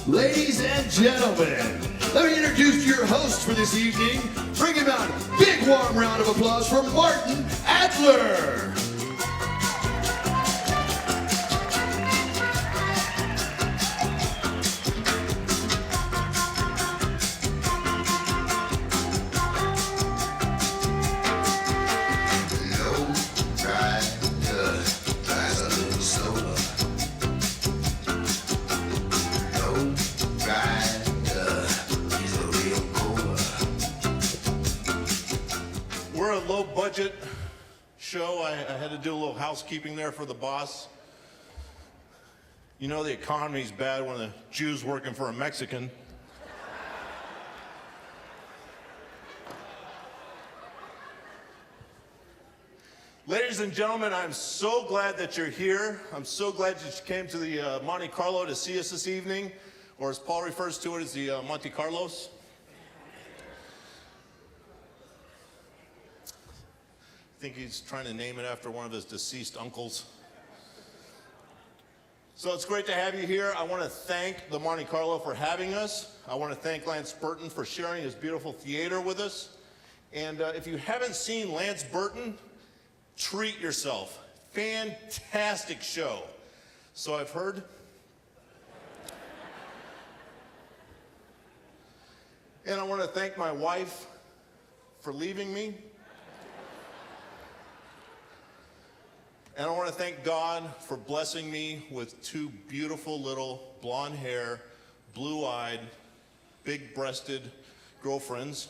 Ladies and gentlemen, let me introduce your host for this evening. Bring him out a big warm round of applause for Martin Adler. We're a low-budget show. I had to do a little housekeeping there for the boss. You know the economy's bad when a Jew's working for a Mexican. Ladies and gentlemen, I'm so glad that you're here. I'm so glad that you came to the Monte Carlo to see us this evening, or as Paul refers to it as the Monte Carlos. I think he's trying to name it after one of his deceased uncles. So it's great to have you here. I want to thank the Monte Carlo for having us. I want to thank Lance Burton for sharing his beautiful theater with us. And if you haven't seen Lance Burton, treat yourself. Fantastic show. So I've heard. And I want to thank my wife for leaving me. And I want to thank God for blessing me with two beautiful little blonde hair, blue-eyed, big-breasted girlfriends.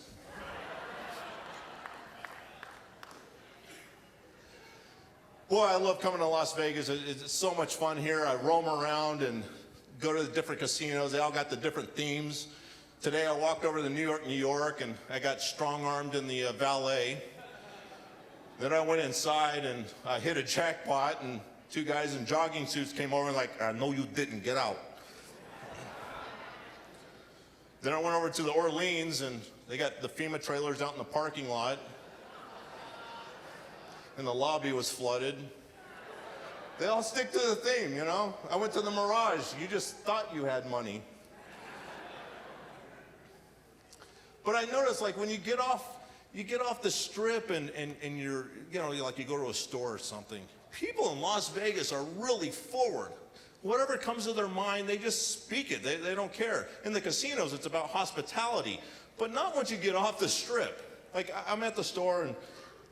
Boy, I love coming to Las Vegas. It's so much fun here. I roam around and go to the different casinos. They all got the different themes. Today I walked over to New York, and I got strong-armed in the valet. Then I went inside and I hit a jackpot, and two guys in jogging suits came over and like, I know you didn't, get out. Then I went over to the Orleans, and they got the FEMA trailers out in the parking lot. And the lobby was flooded. They all stick to the theme, you know? I went to the Mirage. You just thought you had money. But I noticed, like, when you get off the strip and you're, you know, like you go to a store or something, people in Las Vegas are really forward. Whatever comes to their mind, they just speak it. They don't care. In the casinos, it's about hospitality, but not once you get off the strip. Like, I'm at the store and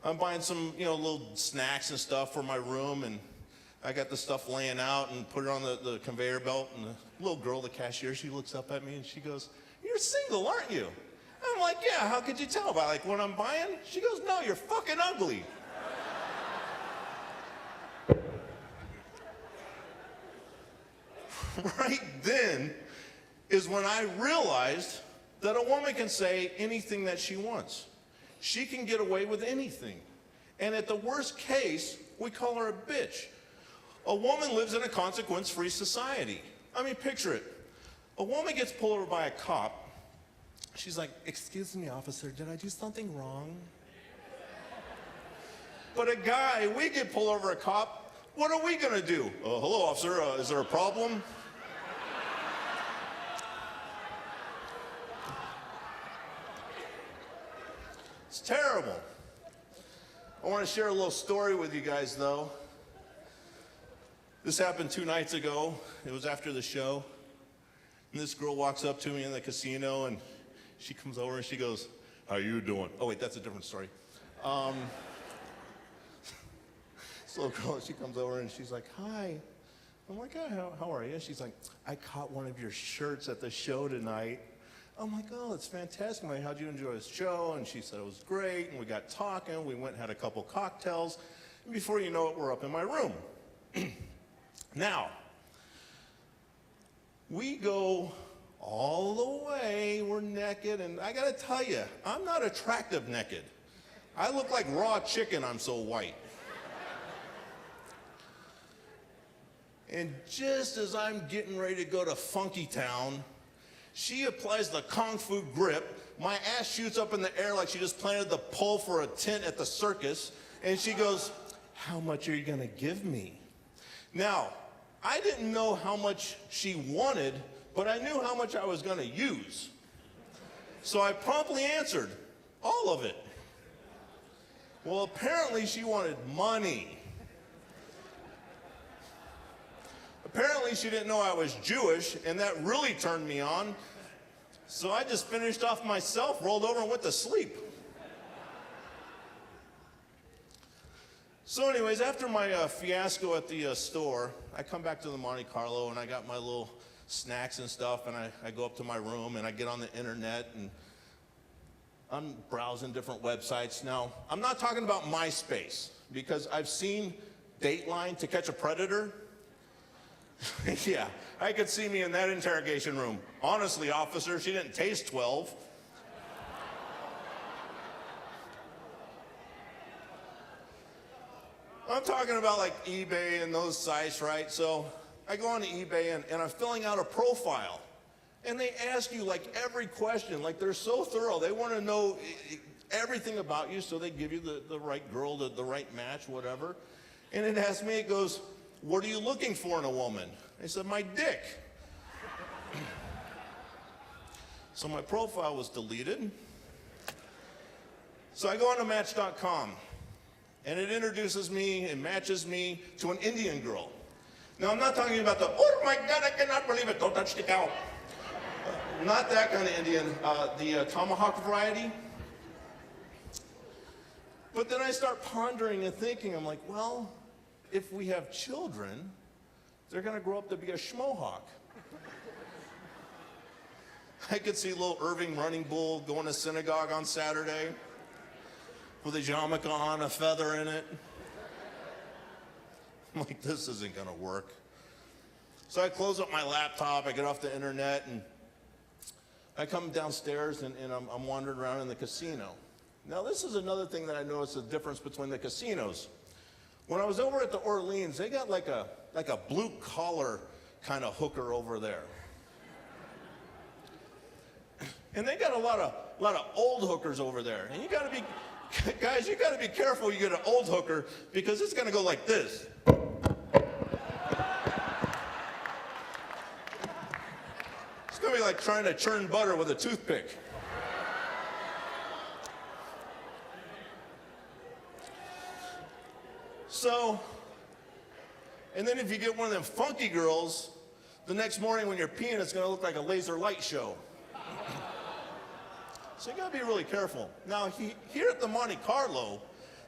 I'm buying some, you know, little snacks and stuff for my room, and I got the stuff laying out and put it on the conveyor belt, and the little girl, the cashier, she looks up at me and she goes, "You're single, aren't you?" I'm like, "Yeah, how could you tell by like what I'm buying?" She goes, "No, you're fucking ugly." Right then is when I realized that a woman can say anything that she wants. She can get away with anything. And at the worst case, we call her a bitch. A woman lives in a consequence-free society. I mean, picture it. A woman gets pulled over by a cop. She's like, "Excuse me, officer, did I do something wrong?" But a guy, we get pulled over a cop, what are we gonna do? "Hello, officer, is there a problem?" It's terrible. I want to share a little story with you guys, though. This happened 2 nights ago. It was after the show. And this girl walks up to me in the casino, and she comes over and she goes, "How you doing?" Oh, wait, that's a different story. This little girl, she comes over and she's like, "Hi." I'm like, "Oh, how are you?" She's like, "I caught one of your shirts at the show tonight." I'm like, "Oh, that's fantastic." I'm like, "How'd you enjoy the show?" And she said it was great, and we got talking. We went and had a couple cocktails. And before you know it, we're up in my room. Now, we go all the way, we're naked, and I gotta tell you, I'm not attractive naked. I look like raw chicken, I'm so white. And just as I'm getting ready to go to Funky Town, she applies the Kung Fu grip. My ass shoots up in the air like she just planted the pole for a tent at the circus. And she goes, "How much are you gonna give me?" Now, I didn't know how much she wanted but I knew how much I was going to use. So I promptly answered, all of it. Well, apparently she wanted money. Apparently she didn't know I was Jewish, and that really turned me on. So I just finished off myself, rolled over, and went to sleep. So anyways, after my fiasco at the store, I come back to the Monte Carlo, and I got my little snacks and stuff, and I go up to my room, and I get on the internet, and I'm browsing different websites. Now, I'm not talking about MySpace, because I've seen Dateline To Catch a Predator. Yeah, I could see me in that interrogation room. Honestly, officer, she didn't taste 12. I'm talking about like eBay and those sites, right? So I go on to eBay and I'm filling out a profile. And they ask you like every question, like they're so thorough. They want to know everything about you, so they give you the right girl, the right match, whatever. And it asks me, it goes, what are you looking for in a woman? I said, my dick. So my profile was deleted. So I go on to Match.com, and it introduces me and matches me to an Indian girl. Now, I'm not talking about the, oh my God, I cannot believe it, don't touch the cow. Not that kind of Indian, the tomahawk variety. But then I start pondering and thinking, I'm like, well, if we have children, they're going to grow up to be a schmohawk. I could see little Irving Running Bull going to synagogue on Saturday with a yarmulke on, a feather in it. I'm like, this isn't going to work. So I close up my laptop, I get off the internet, and I come downstairs, and I'm wandering around in the casino. Now, this is another thing that I noticed the difference between the casinos. When I was over at the Orleans, they got like a blue-collar kind of hooker over there. And they got a lot of old hookers over there. And you got to be, guys, you got to be careful you get an old hooker, because it's going to go like this. It's going to be like trying to churn butter with a toothpick. So, and then if you get one of them funky girls, the next morning when you're peeing, it's going to look like a laser light show. So you got to be really careful. Now, here at the Monte Carlo,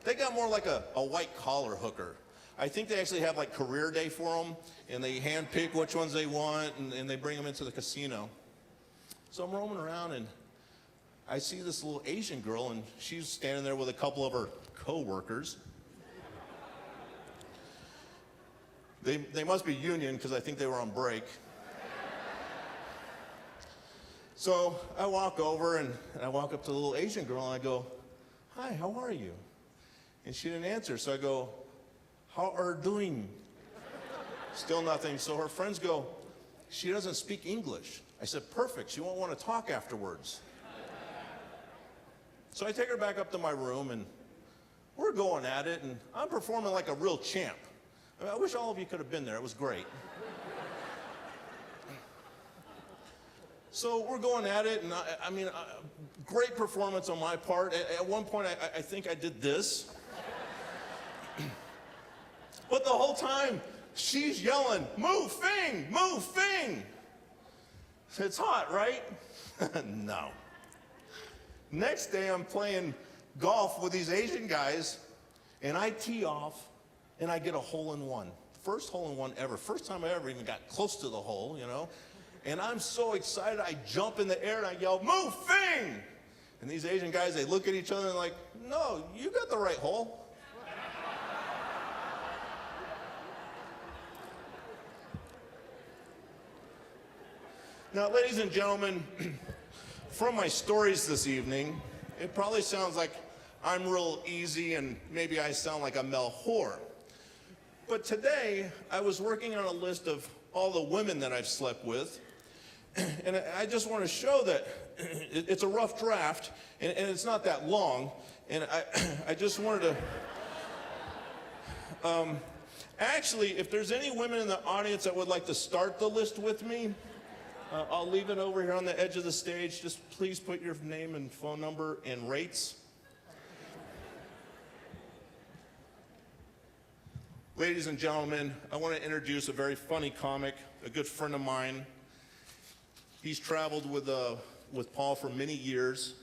they got more like a white-collar hooker. I think they actually have like career day for them, and they hand-pick which ones they want, and they bring them into the casino. So I'm roaming around, and I see this little Asian girl, and she's standing there with a couple of her co-workers. They must be union, because I think they were on break. So I walk over, and I walk up to the little Asian girl, and I go, hi, how are you? And she didn't answer, so I go, how are you doing? Still nothing. So her friends go, she doesn't speak English. I said, perfect, she won't want to talk afterwards. So I take her back up to my room, and we're going at it, and I'm performing like a real champ. I mean, I wish all of you could have been there. It was great. So we're going at it, and I mean, great performance on my part. At one point, I think I did this. But the whole time, she's yelling, move, Fing, move, Fing. It's hot, right? No. Next day, I'm playing golf with these Asian guys, and I tee off, and I get a hole-in-one. First hole-in-one ever. First time I ever even got close to the hole, you know. And I'm so excited, I jump in the air, and I yell, move, Fing! And these Asian guys, they look at each other and like, no, you got the right hole. Now, ladies and gentlemen, from my stories this evening, it probably sounds like I'm real easy and maybe I sound like a Mel whore. But today, I was working on a list of all the women that I've slept with, and I just want to show that it's a rough draft, and it's not that long, and I just wanted to... Actually, if there's any women in the audience that would like to start the list with me, I'll leave it over here on the edge of the stage. Just please put your name and phone number and rates. Ladies and gentlemen, I want to introduce a very funny comic, a good friend of mine. He's traveled with Paul for many years.